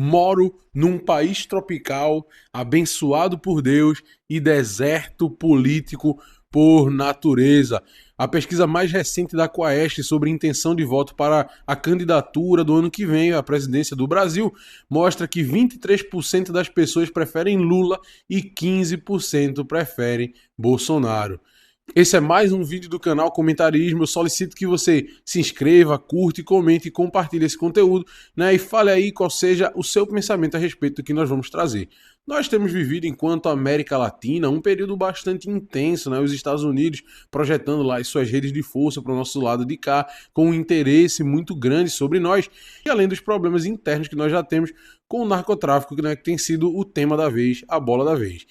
Moro num país tropical, abençoado por Deus e deserto político por natureza. A pesquisa mais recente da Quaest sobre intenção de voto para a candidatura do ano que vem à presidência do Brasil mostra que 23% das pessoas preferem Lula e 15% preferem Bolsonaro. Esse é mais um vídeo do canal Comentarismo. Eu solicito que você se inscreva, curte, comente e compartilhe esse conteúdo, né? E fale aí qual seja o seu pensamento a respeito do que nós vamos trazer. Nós temos vivido, enquanto América Latina, um período bastante intenso, né? Os Estados Unidos projetando lá as suas redes de força para o nosso lado de cá, com um interesse muito grande sobre nós, e além dos problemas internos que nós já temos com o narcotráfico, né? Que tem sido o tema da vez, a bola da vez.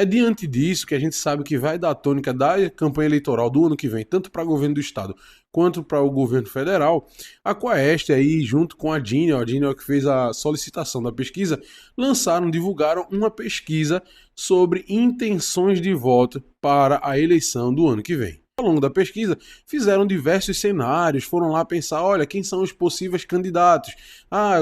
Diante disso, que a gente sabe que vai dar a tônica da campanha eleitoral do ano que vem, tanto para o governo do estado quanto para o governo federal, a Quaest aí, junto com a Dini que fez a solicitação da pesquisa, divulgaram uma pesquisa sobre intenções de voto para a eleição do ano que vem. Ao longo da pesquisa, fizeram diversos cenários, foram lá pensar, olha, quem são os possíveis candidatos?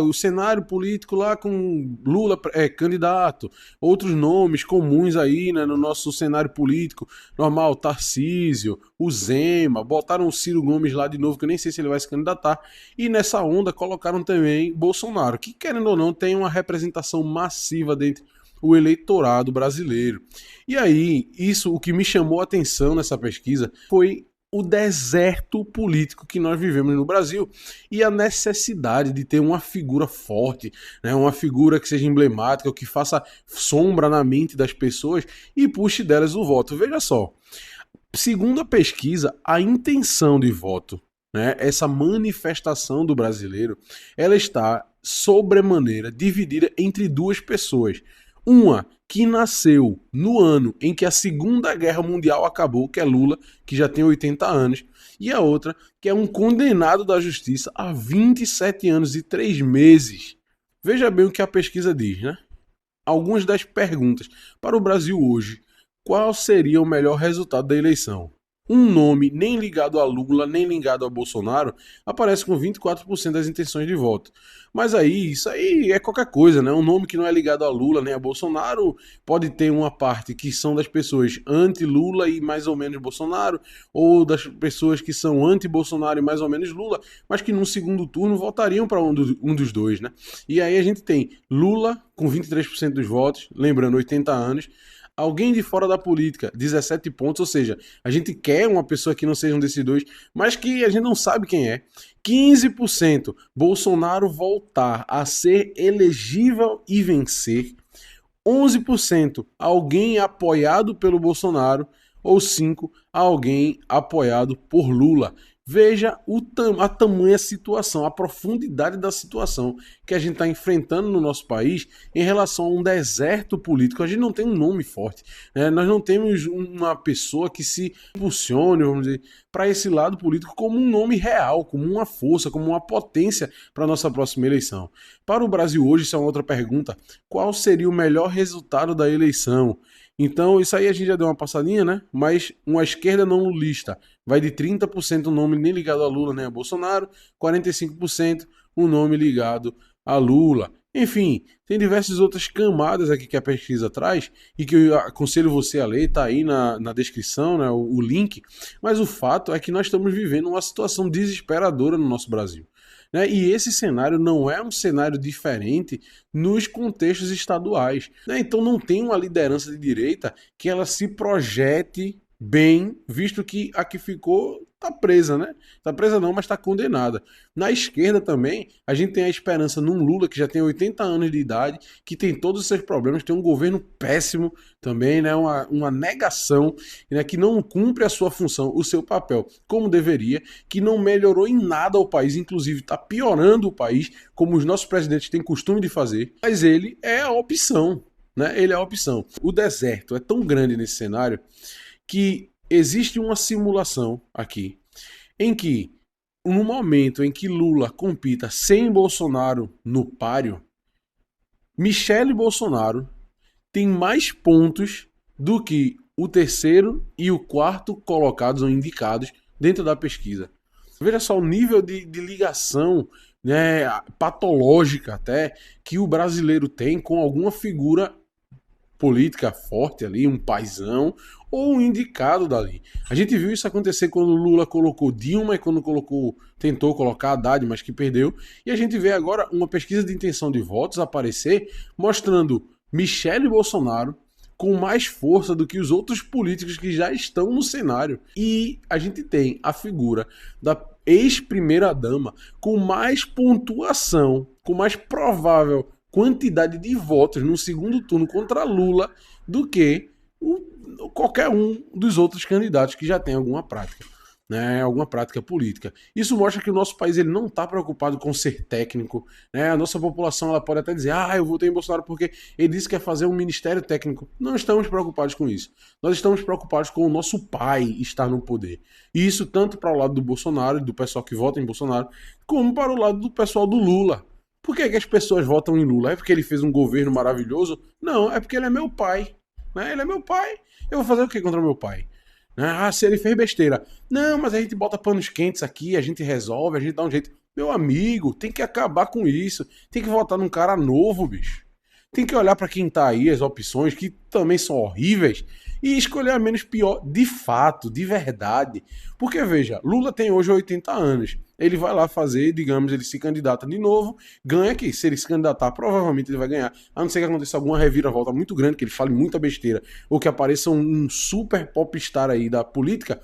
O cenário político lá com Lula é candidato, outros nomes comuns aí, né, no nosso cenário político, normal, Tarcísio, o Zema, botaram o Ciro Gomes lá de novo, que eu nem sei se ele vai se candidatar, e nessa onda colocaram também Bolsonaro, que querendo ou não tem uma representação massiva dentro o eleitorado brasileiro. E aí, o que me chamou a atenção nessa pesquisa foi o deserto político que nós vivemos no Brasil e a necessidade de ter uma figura forte, né, uma figura que seja emblemática, que faça sombra na mente das pessoas e puxe delas o voto. Veja só, segundo a pesquisa, a intenção de voto, né, essa manifestação do brasileiro, ela está sobremaneira dividida entre duas pessoas. Uma que nasceu no ano em que a Segunda Guerra Mundial acabou, que é Lula, que já tem 80 anos, e a outra que é um condenado da justiça há 27 anos e 3 meses. Veja bem o que a pesquisa diz, né? Algumas das perguntas. Para o Brasil hoje, qual seria o melhor resultado da eleição? Um nome nem ligado a Lula, nem ligado a Bolsonaro, aparece com 24% das intenções de voto. Mas aí, isso aí é qualquer coisa, né? Um nome que não é ligado a Lula nem a Bolsonaro pode ter uma parte que são das pessoas anti-Lula e mais ou menos Bolsonaro, ou das pessoas que são anti-Bolsonaro e mais ou menos Lula, mas que num segundo turno votariam para um dos dois, né? E aí a gente tem Lula com 23% dos votos, lembrando, 80 anos, alguém de fora da política, 17 pontos, ou seja, a gente quer uma pessoa que não seja um desses dois, mas que a gente não sabe quem é. 15%, Bolsonaro voltar a ser elegível e vencer. 11%, alguém apoiado pelo Bolsonaro, ou 5%, alguém apoiado por Lula. Veja a tamanha situação, a profundidade da situação que a gente está enfrentando no nosso país em relação a um deserto político. A gente não tem um nome forte, né? Nós não temos uma pessoa que se impulsione, vamos dizer, para esse lado político como um nome real, como uma força, como uma potência para a nossa próxima eleição. Para o Brasil hoje, isso é uma outra pergunta, qual seria o melhor resultado da eleição? Então, isso aí a gente já deu uma passadinha, né? Mas uma esquerda não lulista vai de 30% o nome nem ligado a Lula nem a Bolsonaro, 45% o nome ligado a Lula. Enfim, tem diversas outras camadas aqui que a pesquisa traz e que eu aconselho você a ler, tá aí na descrição, né, o link. Mas o fato é que nós estamos vivendo uma situação desesperadora no nosso Brasil. Né? E esse cenário não é um cenário diferente nos contextos estaduais. Né? Então não tem uma liderança de direita que ela se projete bem, visto que a que ficou está presa, né? Está presa não, mas está condenada. Na esquerda também, a gente tem a esperança num Lula que já tem 80 anos de idade, que tem todos os seus problemas, tem um governo péssimo também, né? Uma negação, né? Que não cumpre a sua função, o seu papel como deveria, que não melhorou em nada o país, inclusive está piorando o país, como os nossos presidentes têm costume de fazer, mas ele é a opção, né? Ele é a opção. O deserto é tão grande nesse cenário que existe uma simulação aqui em que, no momento em que Lula compita sem Bolsonaro no páreo, Michele Bolsonaro tem mais pontos do que o terceiro e o quarto colocados ou indicados dentro da pesquisa. Veja só o nível de ligação né, patológica até, que o brasileiro tem com alguma figura política forte ali, um paizão, ou um indicado dali. A gente viu isso acontecer quando o Lula colocou Dilma e quando tentou colocar Haddad, mas que perdeu. E a gente vê agora uma pesquisa de intenção de votos aparecer mostrando Michele Bolsonaro com mais força do que os outros políticos que já estão no cenário. E a gente tem a figura da ex-primeira-dama com mais pontuação, com mais provável quantidade de votos no segundo turno contra Lula do que qualquer um dos outros candidatos que já tem alguma prática, né, alguma prática política. Isso mostra que o nosso país ele não está preocupado com ser técnico, né? A nossa população ela pode até dizer, eu votei em Bolsonaro porque ele disse que ia fazer um ministério técnico. Não estamos preocupados com isso. Nós estamos preocupados com o nosso pai estar no poder. E isso tanto para o lado do Bolsonaro e do pessoal que vota em Bolsonaro, como para o lado do pessoal do Lula. Por que as pessoas votam em Lula? É porque ele fez um governo maravilhoso? Não, é porque ele é meu pai. Né? Ele é meu pai. Eu vou fazer o que contra meu pai? Se ele fez besteira. Não, mas a gente bota panos quentes aqui, a gente resolve, a gente dá um jeito. Meu amigo, tem que acabar com isso. Tem que votar num cara novo, bicho. Tem que olhar para quem tá aí, as opções, que também são horríveis, e escolher a menos pior, de fato, de verdade. Porque, veja, Lula tem hoje 80 anos. Ele vai lá fazer, digamos, ele se candidata de novo, ganha aqui. Se ele se candidatar, provavelmente ele vai ganhar. A não ser que aconteça alguma reviravolta muito grande, que ele fale muita besteira, ou que apareça um super popstar aí da política.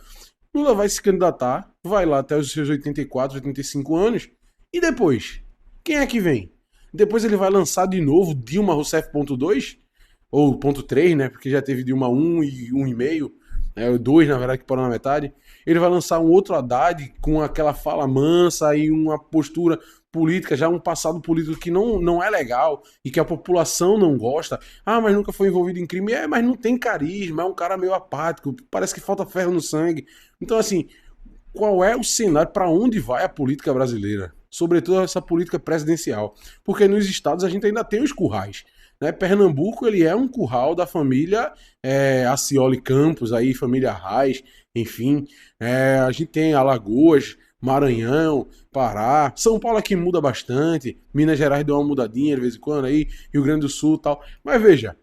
Lula vai se candidatar, vai lá até os seus 84, 85 anos, e depois? Quem é que vem? Depois ele vai lançar de novo Dilma Rousseff ponto 2, ou ponto 3, né? Porque já teve Dilma 1 e 1,5, né? O 2, na verdade, que parou na metade. Ele vai lançar um outro Haddad com aquela fala mansa e uma postura política, já um passado político que não é legal e que a população não gosta. Mas nunca foi envolvido em crime. Mas não tem carisma, é um cara meio apático, parece que falta ferro no sangue. Então, assim, qual é o cenário, para onde vai a política brasileira? Sobretudo essa política presidencial. Porque nos estados a gente ainda tem os currais. Né? Pernambuco ele é um curral da família Acioli Campos, aí, família Reis, enfim. A gente tem Alagoas, Maranhão, Pará. São Paulo aqui muda bastante. Minas Gerais deu uma mudadinha de vez em quando aí. Rio Grande do Sul e tal. Mas veja,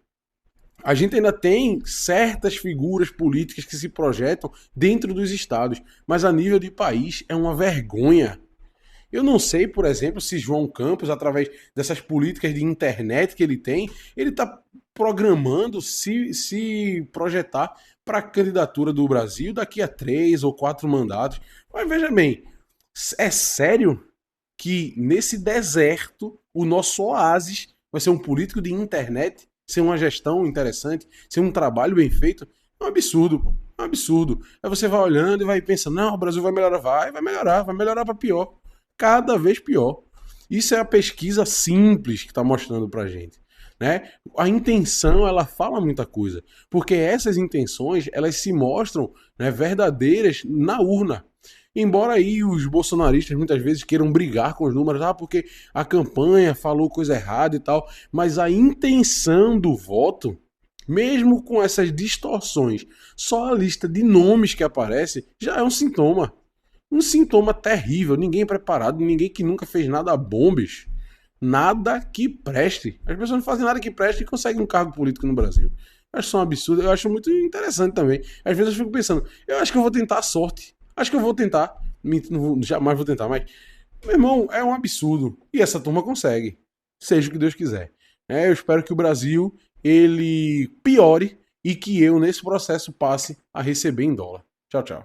a gente ainda tem certas figuras políticas que se projetam dentro dos estados, mas a nível de país é uma vergonha. Eu não sei, por exemplo, se João Campos, através dessas políticas de internet que ele está programando se projetar para a candidatura do Brasil daqui a 3 ou 4 mandatos. Mas veja bem, é sério que nesse deserto o nosso oásis vai ser um político de internet? Ser uma gestão interessante, ser um trabalho bem feito, é um absurdo, pô. É um absurdo. Aí você vai olhando e vai pensando, não, o Brasil vai melhorar, vai melhorar para pior. Cada vez pior. Isso é a pesquisa simples que está mostrando pra gente. Né? A intenção, ela fala muita coisa. Porque essas intenções, elas se mostram, né, verdadeiras na urna. Embora aí os bolsonaristas muitas vezes queiram brigar com os números, porque a campanha falou coisa errada e tal, mas a intenção do voto, mesmo com essas distorções, só a lista de nomes que aparece já é um sintoma. Um sintoma terrível, ninguém preparado, ninguém que nunca fez nada bom, bicho. Nada que preste. As pessoas não fazem nada que preste e conseguem um cargo político no Brasil. Eu acho isso um absurdo, eu acho muito interessante também. Às vezes eu fico pensando, eu acho que eu vou tentar a sorte. Acho que eu vou tentar. Jamais vou tentar, mas. Meu irmão, é um absurdo. E essa turma consegue. Seja o que Deus quiser. Eu espero que o Brasil ele piore e que eu, nesse processo, passe a receber em dólar. Tchau, tchau.